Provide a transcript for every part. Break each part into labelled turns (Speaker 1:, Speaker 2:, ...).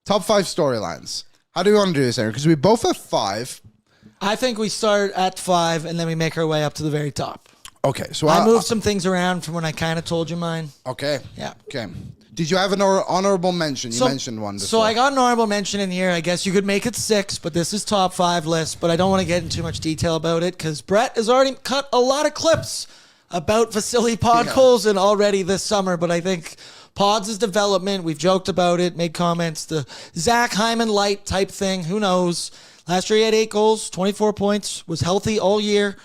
Speaker 1: top 5 storylines. How do we want to do this, Aaron? Because we both have 5.
Speaker 2: I think we start at 5 and then we make our way up to the very top.
Speaker 1: Okay, so
Speaker 2: I moved some things around from when I kind of told you mine.
Speaker 1: Okay.
Speaker 2: Yeah.
Speaker 1: Okay. Did you have an honorable mention? You mentioned one before.
Speaker 2: So I got an honorable mention in here. I guess you could make it 6, but this is top 5 list. But I don't want to get into too much detail about it because Brett has already cut a lot of clips about Vasily Podkolzin already this summer. But I think Pods' development, we've joked about it, made comments, the Zack Hedman light type thing. Who knows? Last year he had 8 goals, 24 points, was healthy all year.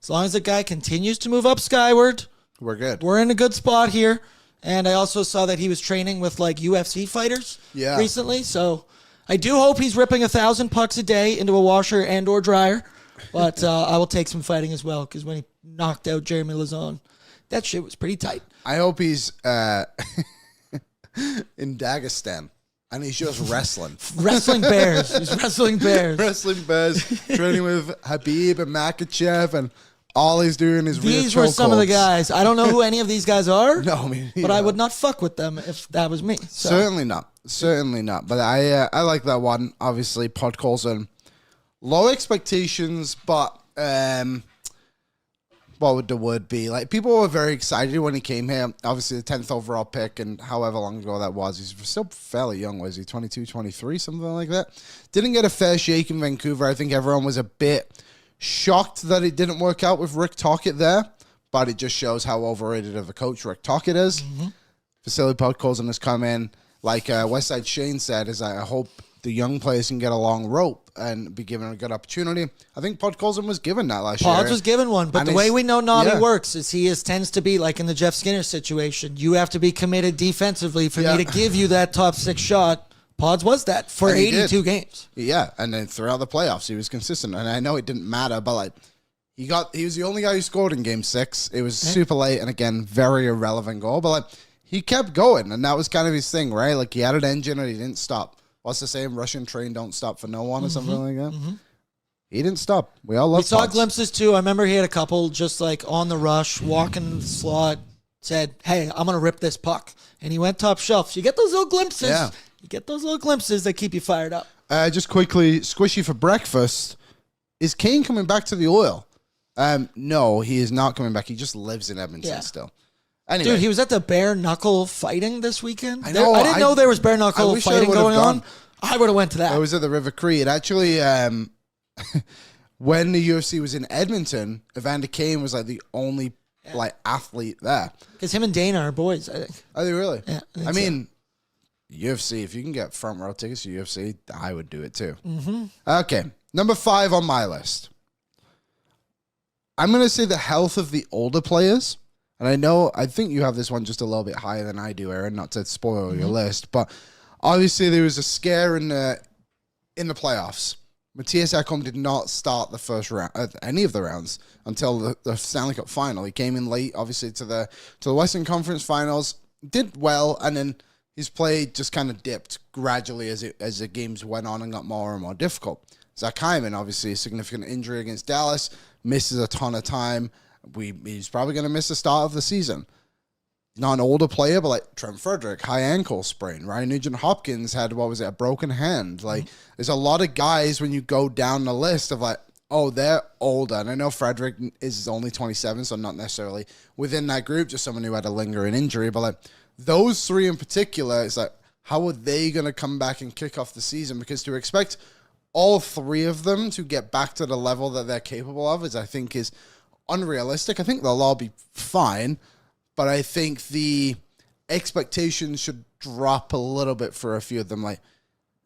Speaker 2: As long as the guy continues to move up skyward,
Speaker 1: we're good.
Speaker 2: We're in a good spot here. And I also saw that he was training with like UFC fighters recently. So I do hope he's ripping 1,000 pucks a day into a washer and or dryer. But I will take some fighting as well because when he knocked out Jeremy Lazone, that shit was pretty tight.
Speaker 1: I hope he's in Dagestan. And he's just wrestling.
Speaker 2: Wrestling bears. He's wrestling bears.
Speaker 1: Wrestling bears. Training with Habib and Makachev, and all he's doing is
Speaker 2: these were some of the guys. I don't know who any of these guys are.
Speaker 1: No, me neither.
Speaker 2: But I would not fuck with them if that was me. So.
Speaker 1: Certainly not. Certainly not. But I like that one. Obviously, Podkolzin. Low expectations, but what would the word be? Like, people were very excited when he came here. Obviously, the 10th overall pick, and however long ago that was. He's still fairly young. Was he 22, 23, something like that? Didn't get a fair shake in Vancouver. I think everyone was a bit shocked that it didn't work out with Rick Tocchet there, but it just shows how overrated of a coach Rick Tocchet is. Mm-hmm. Vasily Podkolzin has come in, like Westside Shane said, is I hope the young players can get a long rope and be given a good opportunity. I think Podkolzin was given that last year.
Speaker 2: Pods was given one, but the way we know Nobby works is he tends to be like in the Jeff Skinner situation. You have to be committed defensively for me to give you that top 6 shot. Pods was that for 82 games.
Speaker 1: Yeah, and then throughout the playoffs, he was consistent. And I know it didn't matter, but like he was the only guy who scored in Game 6. It was super late, and again, very irrelevant goal. But like he kept going, and that was kind of his thing, right? Like he had an engine, and he didn't stop. What's the saying? Russian train don't stop for no one, or something like that. Mm-hmm. He didn't stop. We all love. We
Speaker 2: saw Pods. Glimpses too. I remember he had a couple just like on the rush, walking the slot, said, "Hey, I'm gonna rip this puck," and he went top shelf. So you get those little glimpses. Yeah. You get those little glimpses that keep you fired up.
Speaker 1: Just quickly, Squishy for breakfast. Is Kane coming back to the Oil? No, he is not coming back. He just lives in Edmonton still. Anyway.
Speaker 2: Dude, he was at the bare knuckle fighting this weekend. I didn't know there was bare knuckle fighting going on. I would have went to that.
Speaker 1: I was at the River Cree. Actually, when the UFC was in Edmonton, Evander Kane was like the only athlete there.
Speaker 2: Because him and Dana are boys, I think.
Speaker 1: Are they really?
Speaker 2: Yeah.
Speaker 1: I mean, UFC, if you can get front row tickets to UFC, I would do it too. Mm-hmm. Okay, number 5 on my list. I'm going to say the health of the older players. And I think you have this one just a little bit higher than I do, Aaron, not to spoil your list. But obviously there was a scare in the playoffs. Matthias Ekholm did not start the first round, any of the rounds, until the Stanley Cup Final. He came in late, obviously, to the Western Conference Finals, did well, and then his play just kind of dipped gradually as the games went on and got more and more difficult. Zack Hedman, obviously, a significant injury against Dallas, misses a ton of time. He's probably going to miss the start of the season. Not an older player, but like Trent Frederick, high ankle sprain. Ryan Nugent-Hopkins had, a broken hand. Like, there's a lot of guys when you go down the list of like, oh, they're older. And I know Frederick is only 27, so not necessarily within that group, just someone who had a lingering injury. But like those 3 in particular, it's like, how are they going to come back and kick off the season? Because to expect all 3 of them to get back to the level that they're capable of I think is unrealistic. I think they'll all be fine, but I think the expectations should drop a little bit for a few of them. Like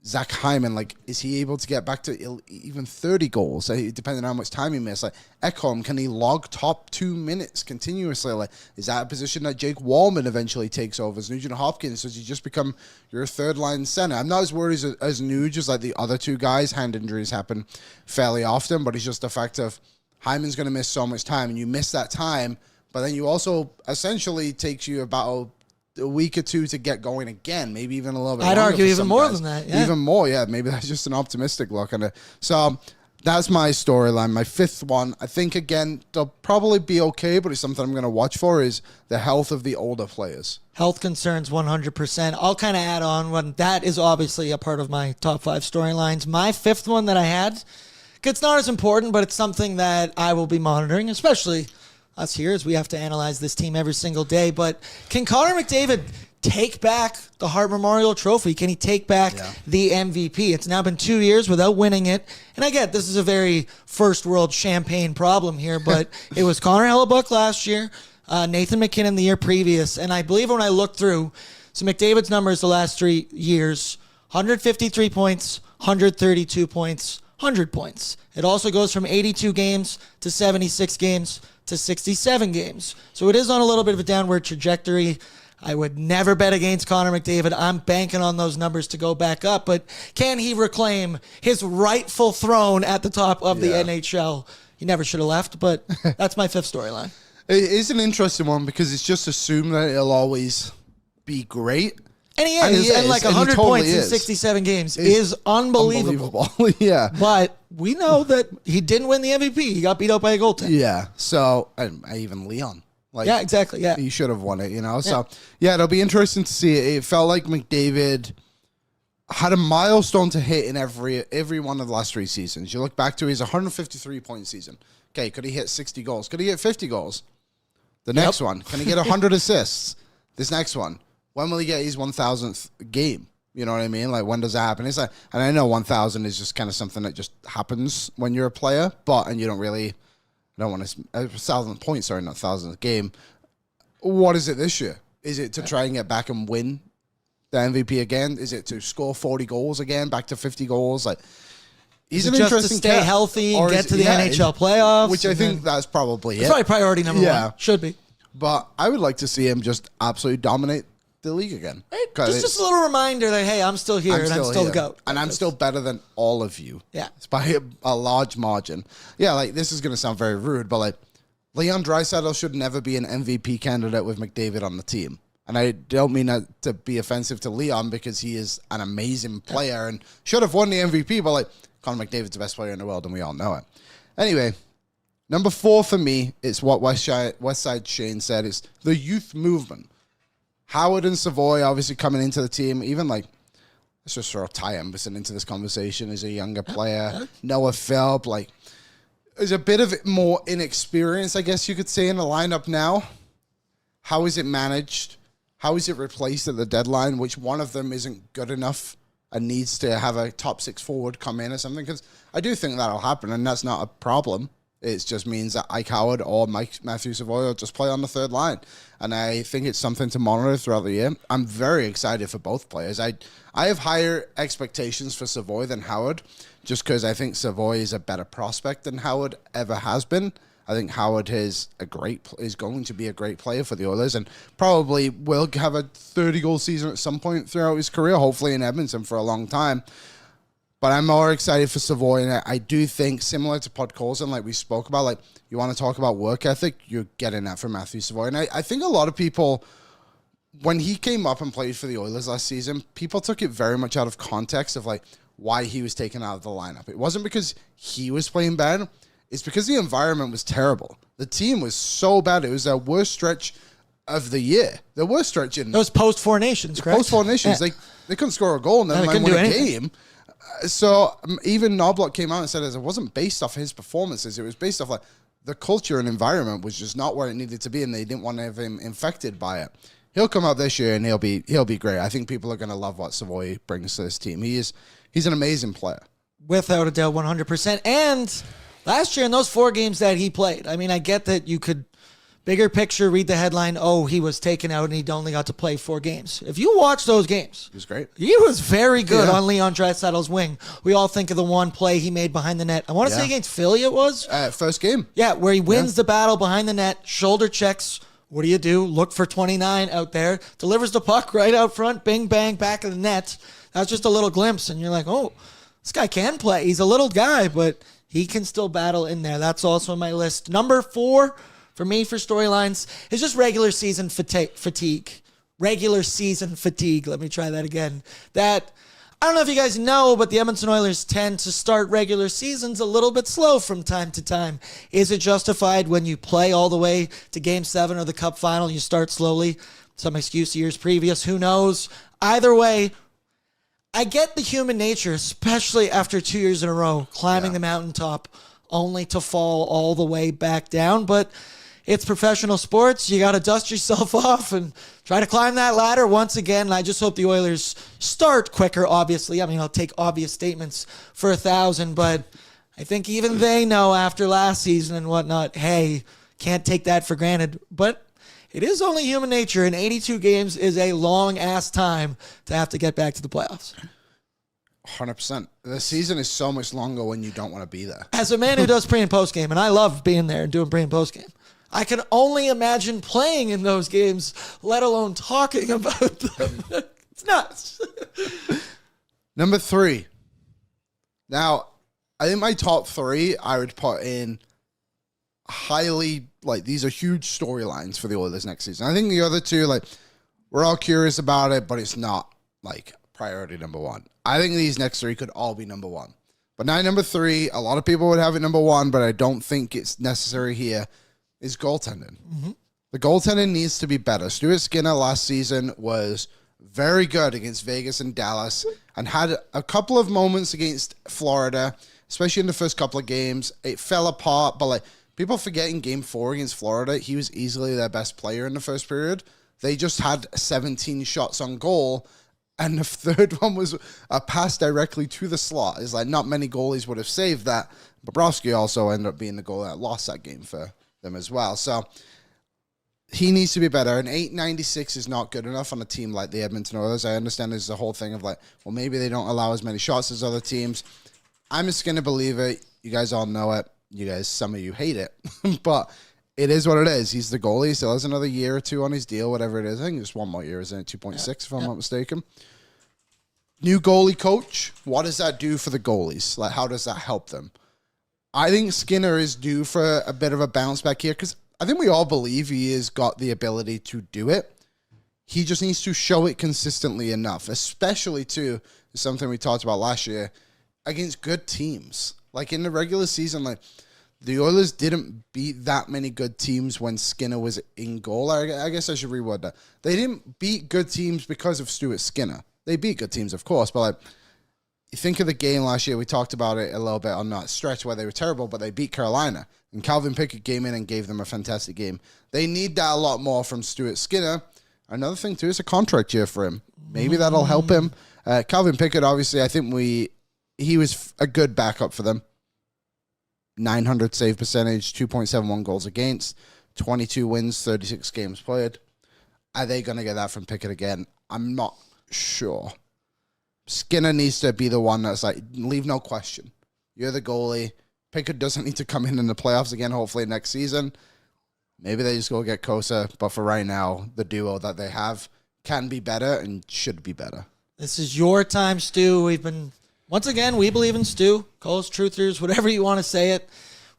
Speaker 1: Zack Hedman, like, is he able to get back to even 30 goals? Depending on how much time he missed. Like Ekholm, can he log top 2 minutes continuously? Like, is that a position that Jake Wallman eventually takes over? As Nugent-Hopkins, does he just become your 3rd-line center? I'm not as worried as Nuge as like the other 2 guys. Hand injuries happen fairly often, but it's just the fact of Hyman's going to miss so much time, and you miss that time, but then you also essentially takes you about a week or 2 to get going again, maybe even a little bit.
Speaker 2: I'd argue even more than that. Yeah.
Speaker 1: Even more, yeah. Maybe that's just an optimistic look. So That's my storyline. My fifth one, I think, again, they'll probably be okay, but it's something I'm going to watch for, is the health of the older players.
Speaker 2: Health concerns, 100%. I'll kind of add on one. That is obviously a part of my top 5 storylines. My fifth one that I had, it's not as important, but it's something that I will be monitoring, especially us here, as we have to analyze this team every single day. But can Conor McDavid take back the Hart Memorial Trophy? Can he take back the MVP? It's now been 2 years without winning it. And I get this is a very first world champagne problem here, but it was Connor Hellebuck last year, Nathan McKinnon the year previous. And I believe when I looked through, so McDavid's numbers the last 3 years, 153 points, 132 points, 100 points. It also goes from 82 games to 76 games to 67 games. So it is on a little bit of a downward trajectory. I would never bet against Connor McDavid. I'm banking on those numbers to go back up. But can he reclaim his rightful throne at the top of the NHL? He never should have left, but that's my fifth storyline.
Speaker 1: It is an interesting one because it's just assumed that it'll always be great.
Speaker 2: And he is. And like 100 points in 67 games is unbelievable.
Speaker 1: Yeah.
Speaker 2: But we know that he didn't win the MVP. He got beat out by a goaltender.
Speaker 1: Yeah. So, and even Leon.
Speaker 2: Yeah, exactly. Yeah.
Speaker 1: He should have won it, So, it'll be interesting to see. It felt like McDavid had a milestone to hit in every one of the last 3 seasons. You look back to his 153-point season. Okay, could he hit 60 goals? Could he hit 50 goals? The next one, can he get 100 assists? This next one, when will he get his 1,000th game? You know what I mean? Like, when does that happen? It's like, and I know 1,000 is just kind of something that just happens when you're a player, and you don't really... I don't want to... 1,000 points, sorry, not 1,000th game. What is it this year? Is it to try and get back and win the MVP again? Is it to score 40 goals again, back to 50 goals? Like, he's an
Speaker 2: just
Speaker 1: interesting
Speaker 2: to stay healthy and get to the NHL playoffs.
Speaker 1: Which I think that's probably it.
Speaker 2: It's probably priority number one. Should be.
Speaker 1: But I would like to see him just absolutely dominate the league again.
Speaker 2: Just a little reminder that, hey, I'm still here and I'm still the GOAT.
Speaker 1: And I'm still better than all of you.
Speaker 2: Yeah.
Speaker 1: It's by a large margin. Yeah, like, this is going to sound very rude, but, like, Leon Draisaitl should never be an MVP candidate with McDavid on the team. And I don't mean that to be offensive to Leon because he is an amazing player and should have won the MVP, but, like, Conor McDavid's the best player in the world and we all know it. Anyway, number 4 for me is what West Side Shane said, is the youth movement. Howard and Savoie obviously coming into the team, even like, let's just throw Ty Emberson into this conversation as a younger player. Noah Philp, like, there's a bit of more inexperience, I guess you could say, in the lineup now. How is it managed? How is it replaced at the deadline? Which one of them isn't good enough and needs to have a top 6 forward come in or something? Because I do think that'll happen, and that's not a problem. It just means that Ike Howard or Matthew Savoie will just play on the third line. And I think it's something to monitor throughout the year. I'm very excited for both players. I have higher expectations for Savoie than Howard, just because I think Savoie is a better prospect than Howard ever has been. I think Howard is going to be a great player for the Oilers and probably will have a 30-goal season at some point throughout his career, hopefully in Edmonton for a long time. But I'm more excited for Savoie, and I do think, similar to Podkolzin, like we spoke about, like, you want to talk about work ethic, you're getting that from Matthew Savoie. And I think a lot of people, when he came up and played for the Oilers last season, people took it very much out of context of, like, why he was taken out of the lineup. It wasn't because he was playing bad. It's because the environment was terrible. The team was so bad. It was their worst stretch of the year. The worst stretch in...
Speaker 2: That was post-Four Nations, correct?
Speaker 1: Post-Four Nations. Yeah. They couldn't score a goal and then win a game. So even Knobloch came out and said it wasn't based off his performances. It was based off, like, the culture and environment was just not where it needed to be, and they didn't want to have him infected by it. He'll come out this year and he'll be great. I think people are going to love what Savoie brings to this team. He's an amazing player,
Speaker 2: without a doubt, 100%. And last year in those 4 games that he played, I mean, I get that you could. Bigger picture, read the headline, he was taken out and he only got to play 4 games. If you watch those games,
Speaker 1: he was great.
Speaker 2: He was very good on Leon Draisaitl's wing. We all think of the one play he made behind the net. I want to say against Philly it was.
Speaker 1: First game.
Speaker 2: Yeah, where he wins the battle behind the net, shoulder checks. What do? Look for 29 out there. Delivers the puck right out front, bing, bang, back of the net. That's just a little glimpse, and you're like, this guy can play. He's a little guy, but he can still battle in there. That's also on my list. Number 4... for me, for storylines, is just regular season fatigue. Regular season fatigue. Let me try that again. That I don't know if you guys know, but the Edmonton Oilers tend to start regular seasons a little bit slow from time to time. Is it justified when you play all the way to Game 7 or the Cup Final, you start slowly? Some excuse years previous, who knows? Either way, I get the human nature, especially after 2 years in a row, climbing the mountaintop only to fall all the way back down. But it's professional sports. You got to dust yourself off and try to climb that ladder once again. I just hope the Oilers start quicker, obviously. I mean, I'll take obvious statements for 1,000, but I think even they know after last season and whatnot, hey, can't take that for granted. But it is only human nature, and 82 games is a long-ass time to have to get back to the playoffs.
Speaker 1: 100%. The season is so much longer when you don't want to be there.
Speaker 2: As a man who does pre- and post-game, and I love being there and doing pre- and post-game, I can only imagine playing in those games, let alone talking about them. It's nuts.
Speaker 1: Number 3. Now, I think my top 3, I would put in highly, like, these are huge storylines for the Oilers next season. I think the other 2, like, we're all curious about it, but it's not, like, priority number 1. I think these next 3 could all be number 1. But now number 3, a lot of people would have it number 1, but I don't think it's necessary here, is goaltending. Mm-hmm. The goaltending needs to be better. Stuart Skinner last season was very good against Vegas and Dallas and had a couple of moments against Florida, especially in the first couple of games. It fell apart, but like people forget in game 4 against Florida, he was easily their best player in the first period. They just had 17 shots on goal, and the third one was a pass directly to the slot. It's like not many goalies would have saved that. Bobrovsky also ended up being the goalie that lost that game for them as well. So he needs to be better. An 896 is not good enough on a team like the Edmonton Oilers. I understand there's the whole thing of like, well, maybe they don't allow as many shots as other teams. I'm a Skinner believer. You guys all know it. You guys, some of you hate it, but it is what it is. He's the goalie. He still has another year or 2 on his deal, whatever it is. I think it's 1 more year, isn't it? 2.6, if I'm not mistaken. New goalie coach. What does that do for the goalies? Like, how does that help them? I think Skinner is due for a bit of a bounce back here because I think we all believe he has got the ability to do it. He just needs to show it consistently enough, especially, too, something we talked about last year, against good teams. Like, in the regular season, like, the Oilers didn't beat that many good teams when Skinner was in goal. I guess I should reword that. They didn't beat good teams because of Stuart Skinner. They beat good teams, of course, but, like, you think of the game last year, we talked about it a little bit on that stretch where they were terrible, but they beat Carolina. And Calvin Pickett came in and gave them a fantastic game. They need that a lot more from Stuart Skinner. Another thing, too, is a contract year for him. Maybe that'll help him. Calvin Pickett, obviously, I think he was a good backup for them. 900 save percentage, 2.71 goals against, 22 wins, 36 games played. Are they going to get that from Pickett again? I'm not sure. Skinner needs to be the one that's like, leave no question. You're the goalie. Pickett doesn't need to come in the playoffs again, hopefully next season. Maybe they just go get Kosa, but for right now, the duo that they have can be better and should be better.
Speaker 2: This is your time, Stu. Once again, we believe in Stu. Call us truthers, whatever you want to say it.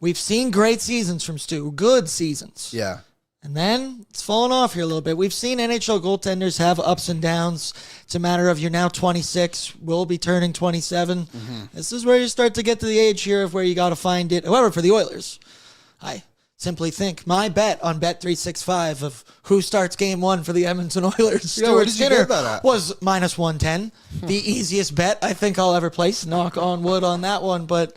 Speaker 2: We've seen great seasons from Stu, good seasons.
Speaker 1: Yeah.
Speaker 2: And then it's fallen off here a little bit. We've seen NHL goaltenders have ups and downs. It's a matter of you're now 26, will be turning 27. Mm-hmm. This is where you start to get to the age here of where you got to find it. However, for the Oilers, I simply think my bet on Bet365 of who starts game 1 for the Edmonton Oilers, Stuart Skinner, was minus 110. The easiest bet I think I'll ever place. Knock on wood on that one, but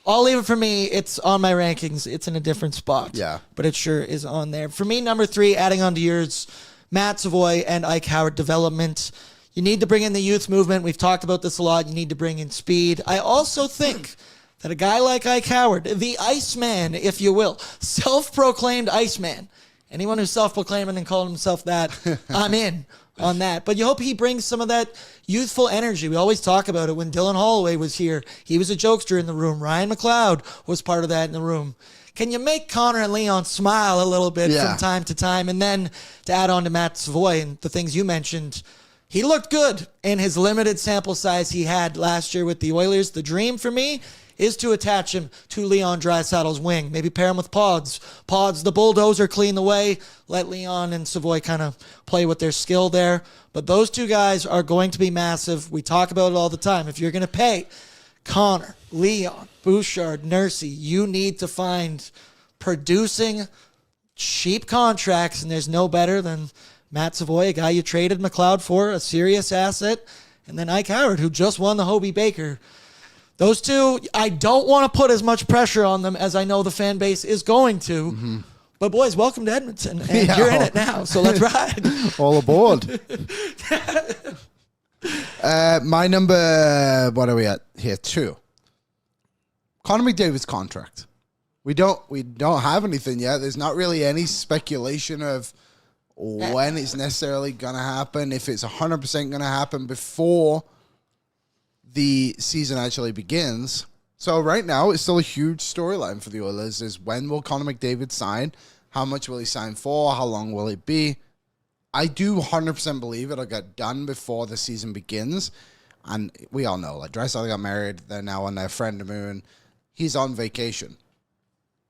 Speaker 2: I'll leave it for me. It's on my rankings. It's in a different spot.
Speaker 1: Yeah.
Speaker 2: But it sure is on there. For me, number 3, adding on to yours, Matt Savoie and Ike Howard development. You need to bring in the youth movement. We've talked about this a lot. You need to bring in speed. I also think that a guy like Ike Howard, the Iceman, if you will, self-proclaimed Iceman. Anyone who's self-proclaiming and calling himself that, I'm in on that. But you hope he brings some of that youthful energy. We always talk about it. When Dylan Holloway was here, he was a jokester in the room. Ryan McLeod was part of that in the room. Can you make Connor and Leon smile a little bit from time to time? And then to add on to Matt Savoie and the things you mentioned, he looked good in his limited sample size he had last year with the Oilers. The dream for me is to attach him to Leon Draisaitl's wing. Maybe pair him with Pods. Pods, the bulldozer, clean the way. Let Leon and Savoie kind of play with their skill there. But those two guys are going to be massive. We talk about it all the time. If you're going to pay Connor, Leon, Bouchard, Nursey, you need to find producing cheap contracts, and there's no better than Matt Savoie, a guy you traded McLeod for, a serious asset, and then Ike Howard, who just won the Hobie Baker. Those two, I don't want to put as much pressure on them as I know the fan base is going to. Mm-hmm. But boys, welcome to Edmonton, and you're in it now, so let's ride.
Speaker 1: All aboard. My number, what are we at here? 2. Conor McDavid's contract. We don't have anything yet. There's not really any speculation of when it's necessarily going to happen, if it's 100% going to happen before the season actually begins. So right now, it's still a huge storyline for the Oilers is when will Conor McDavid sign? How much will he sign for? How long will it be? I do 100% believe it'll get done before the season begins. And we all know, like, Draisaitl got married. They're now on their friend moon. He's on vacation.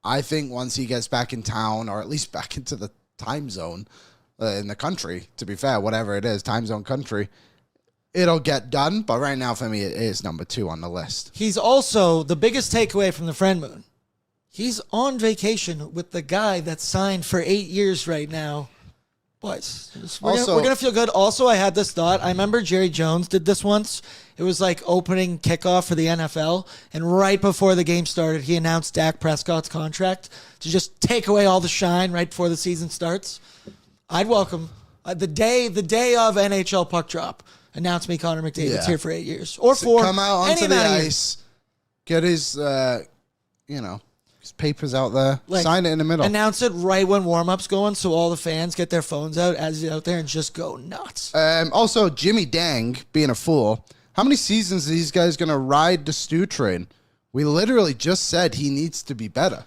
Speaker 1: I think once he gets back in town, or at least back into the time zone in the country, to be fair, whatever it is, time zone country, it'll get done. But right now, for me, it is number 2 on the list.
Speaker 2: He's also the biggest takeaway from the friend moon. He's on vacation with the guy that's signed for 8 years right now. Boys, we're going to feel good. Also, I had this thought. I remember Jerry Jones did this once. It was like opening kickoff for the NFL. And right before the game started, he announced Dak Prescott's contract to just take away all the shine right before the season starts. I'd welcome the day of NHL puck drop. Announce me Conor McDavid's here for 8 years. Or
Speaker 1: so
Speaker 2: 4.
Speaker 1: Come out onto the ice. Get his, his papers out there. Like, sign it in the middle.
Speaker 2: Announce it right when warm-up's going so all the fans get their phones out as he's out there and just go nuts.
Speaker 1: Also, Jimmy Dang, being a fool, how many seasons are these guys going to ride the Stu train? We literally just said he needs to be better.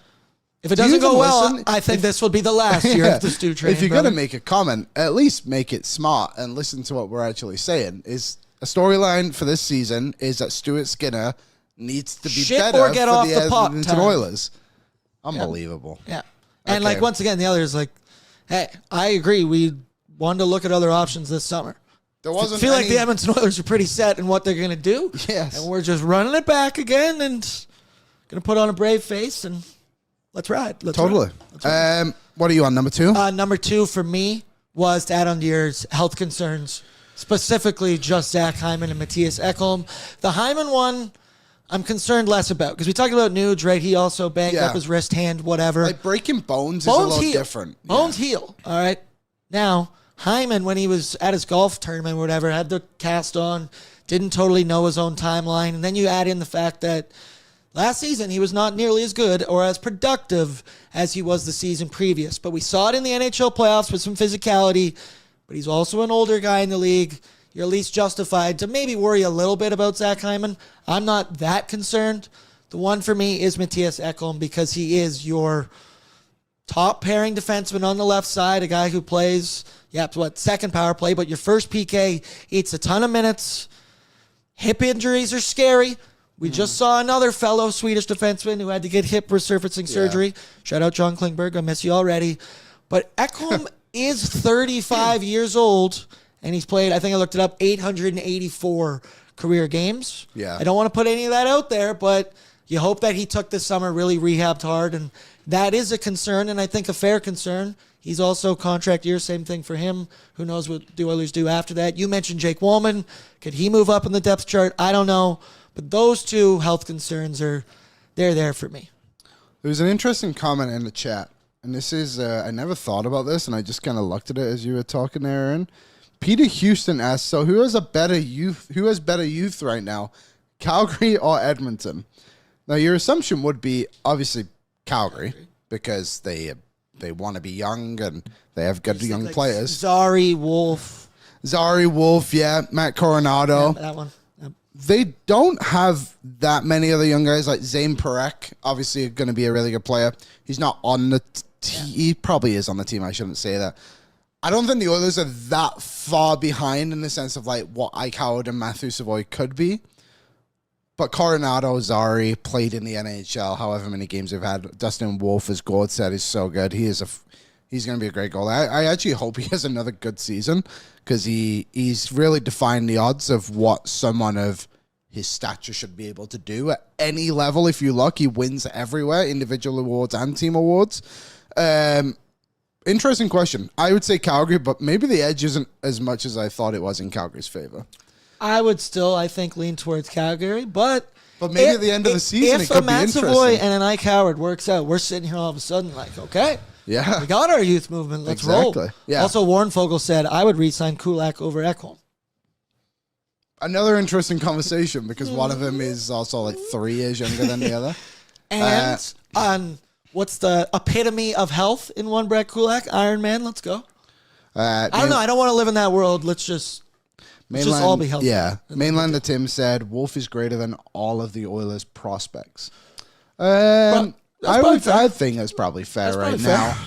Speaker 2: If it doesn't go well, I think this will be the last year of the Stu train.
Speaker 1: If you're going to make a comment, at least make it smart and listen to what we're actually saying. Is a storyline for this season is that Stuart Skinner needs to be better
Speaker 2: or get
Speaker 1: for
Speaker 2: off
Speaker 1: the Edmonton Oilers. Unbelievable.
Speaker 2: Yeah. And like once again, the others like, hey, I agree. We wanted to look at other options this summer.
Speaker 1: There wasn't.
Speaker 2: I feel like the Edmonton Oilers are pretty set in what they're going to do.
Speaker 1: Yes.
Speaker 2: And we're just running it back again and going to put on a brave face and let's ride.
Speaker 1: Totally.
Speaker 2: Ride.
Speaker 1: What are you on, number 2?
Speaker 2: Number 2 for me was to add on to yours, health concerns, specifically just Zach Hedman and Mattias Ekholm. The Hedman one, I'm concerned less about because we talked about Nuge, right? He also banged up his wrist, hand, whatever.
Speaker 1: Like breaking bones is a little different.
Speaker 2: Bones heal. All right. Now, Hedman, when he was at his golf tournament or whatever, had the cast on, didn't totally know his own timeline. And then you add in the fact that last season he was not nearly as good or as productive as he was the season previous. But we saw it in the NHL playoffs with some physicality. But he's also an older guy in the league. You're at least justified to maybe worry a little bit about Zach Hedman. I'm not that concerned. The one for me is Mattias Ekholm because he is your top pairing defenseman on the left side, a guy who plays, second power play, but your first PK eats a ton of minutes. Hip injuries are scary. We just saw another fellow Swedish defenseman who had to get hip resurfacing surgery. Shout out John Klingberg. I miss you already. But Ekholm is 35 years old, and he's played, I think I looked it up, 884 career games.
Speaker 1: Yeah.
Speaker 2: I don't want to put any of that out there, but you hope that he took this summer, really rehabbed hard, and that is a concern, and I think a fair concern. He's also contract year, same thing for him. Who knows what the Oilers do after that? You mentioned Jake Woolman. Could he move up in the depth chart? I don't know. But those two health concerns they're there for me.
Speaker 1: There was an interesting comment in the chat, and this is, I never thought about this, and I just kind of looked at it as you were talking there, Aaron. Peter Houston asked, so who has better youth right now, Calgary or Edmonton? Now, your assumption would be, obviously, Calgary, because they want to be young, and they have good young players.
Speaker 2: Zari, Wolf,
Speaker 1: Matt Coronado.
Speaker 2: Yeah, that one. Yep.
Speaker 1: They don't have that many other young guys, like Zane Parekh, obviously going to be a really good player. He's not on the team. He probably is on the team. I shouldn't say that. I don't think the Oilers are that far behind in the sense of like what Ike Howard and Matthew Savoie could be. But Coronado, Zari played in the NHL, however many games they've had. Dustin Wolf, as Gord said, is so good. He's going to be a great goalie. I actually hope he has another good season because he's really defined the odds of what someone of his stature should be able to do at any level. If you look, he wins everywhere, individual awards and team awards. Interesting question. I would say Calgary, but maybe the edge isn't as much as I thought it was in Calgary's favor.
Speaker 2: I would still, I think, lean towards Calgary, but
Speaker 1: maybe at the end of the season, it could be interesting. If a Matt Savoie
Speaker 2: and an Ike Howard works out, we're sitting here all of a sudden like, okay,
Speaker 1: yeah,
Speaker 2: we got our youth movement. Let's roll.
Speaker 1: Yeah.
Speaker 2: Also, Warren Fogle said, I would re-sign Kulak over Ekholm.
Speaker 1: Another interesting conversation because one of them is also like 3 years younger than the other.
Speaker 2: And on what's the epitome of health in one Brett Kulak? Iron Man, let's go. I don't know. I don't want to live in that world. Let's just all be healthy.
Speaker 1: Yeah. Mainlander Tim said Wolf is greater than all of the Oilers prospects. I think that's probably fair now.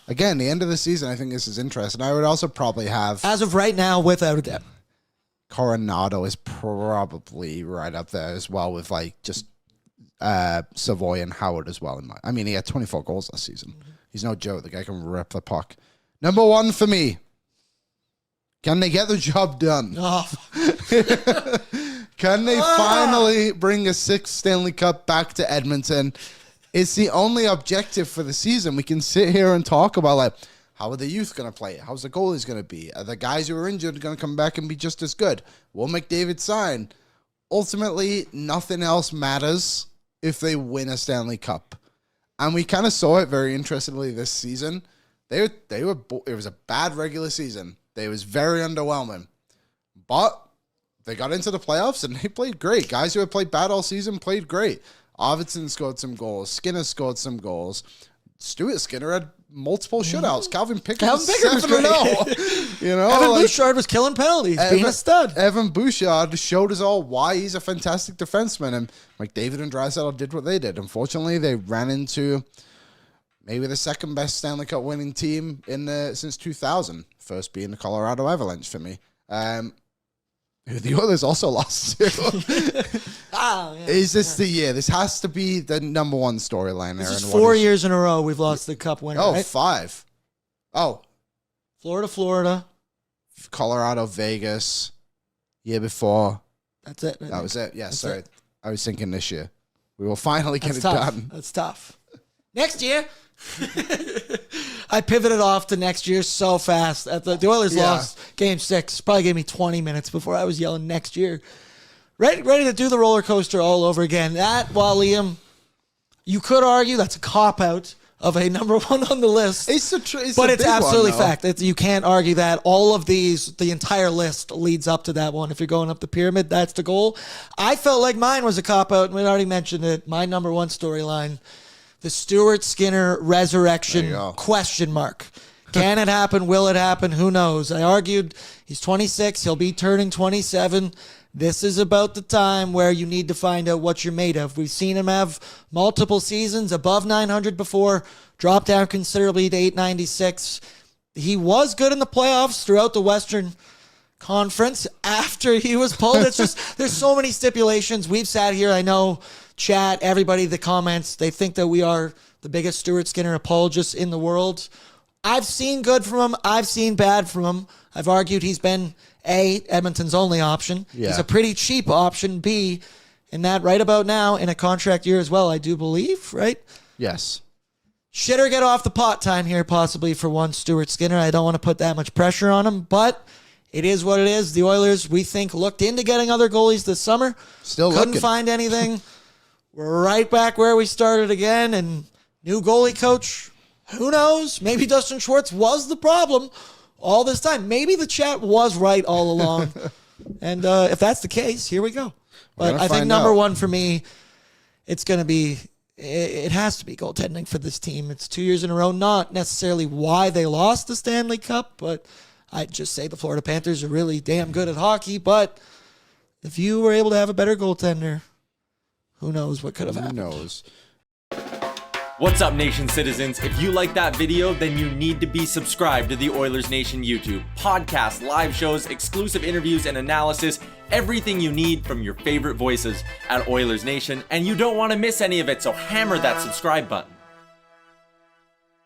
Speaker 1: Again, the end of the season, I think this is interesting. I would also probably have...
Speaker 2: As of right now, without a doubt.
Speaker 1: Coronado is probably right up there as well with like just Savoie and Howard as well. I mean, he had 24 goals last season. Mm-hmm. He's no joke. The guy can rip the puck. Number 1 for me. Can they get the job done?
Speaker 2: Oh.
Speaker 1: Can they finally bring a 6th Stanley Cup back to Edmonton? It's the only objective for the season. We can sit here and talk about like, how are the youth going to play? How's the goalies going to be? Are the guys who are injured going to come back and be just as good? Will McDavid sign? Ultimately, nothing else matters if they win a Stanley Cup. And we kind of saw it very interestingly this season. It was a bad regular season. It was very underwhelming. But they got into the playoffs and they played great. Guys who had played bad all season played great. Arvidsson scored some goals. Skinner scored some goals. Stuart Skinner had multiple shutouts. Calvin Pickard was 7-0. You know,
Speaker 2: Evan Bouchard was killing penalties, being a stud.
Speaker 1: Evan Bouchard showed us all why he's a fantastic defenseman. And McDavid and Draisaitl did what they did. Unfortunately, they ran into maybe the second best Stanley Cup winning team since 2000. First being the Colorado Avalanche for me. Who the Oilers also lost to. Is this the year? This has to be the number 1 storyline.
Speaker 2: This is 4 years in a row we've lost the Cup winner, right?
Speaker 1: 5. Oh.
Speaker 2: Florida.
Speaker 1: Colorado, Vegas. Year before.
Speaker 2: That's it.
Speaker 1: That was it. Yeah, sorry. I was thinking this year. We will finally get it
Speaker 2: tough.
Speaker 1: done.
Speaker 2: That's tough. Next year. I pivoted off to next year so fast. The Oilers lost Game 6. Probably gave me 20 minutes before I was yelling next year. Ready to do the roller coaster all over again. While Liam, you could argue that's a cop-out of a number 1 on the list.
Speaker 1: But
Speaker 2: it's absolutely fact. You can't argue that. All of these, the entire list leads up to that one. If you're going up the pyramid, that's the goal. I felt like mine was a cop-out, and we already mentioned it. My number 1 storyline, the Stuart Skinner resurrection question mark. Can it happen? Will it happen? Who knows? I argued he's 26. He'll be turning 27. This is about the time where you need to find out what you're made of. We've seen him have multiple seasons above 900 before, dropped down considerably to 896. He was good in the playoffs throughout the Western Conference after he was pulled. It's just, there's so many stipulations. We've sat here, I know, chat, everybody, the comments, they think that we are the biggest Stuart Skinner apologists in the world. I've seen good from him. I've seen bad from him. I've argued he's been A, Edmonton's only option. Yeah. He's a pretty cheap option. B, and that right about now in a contract year as well, I do believe, right?
Speaker 1: Yes.
Speaker 2: Shit or get off the pot time here possibly for one Stuart Skinner. I don't want to put that much pressure on him, but it is what it is. The Oilers, we think, looked into getting other goalies this summer. Couldn't find anything. We're right back where we started again, and new goalie coach, who knows? Maybe Dustin Schwartz was the problem all this time. Maybe the chat was right all along. And if that's the case, here we go. But I think number 1 for me, it's going to be, it has to be goaltending for this team. It's 2 years in a row. Not necessarily why they lost the Stanley Cup, but I'd just say the Florida Panthers are really damn good at hockey. But if you were able to have a better goaltender, who knows what could have happened.
Speaker 1: Who knows?
Speaker 3: What's up, Nation citizens? If you like that video, then you need to be subscribed to the Oilers Nation YouTube. Podcasts, live shows, exclusive interviews, and analysis. Everything you need from your favorite voices at Oilers Nation. And you don't want to miss any of it, so hammer that subscribe button.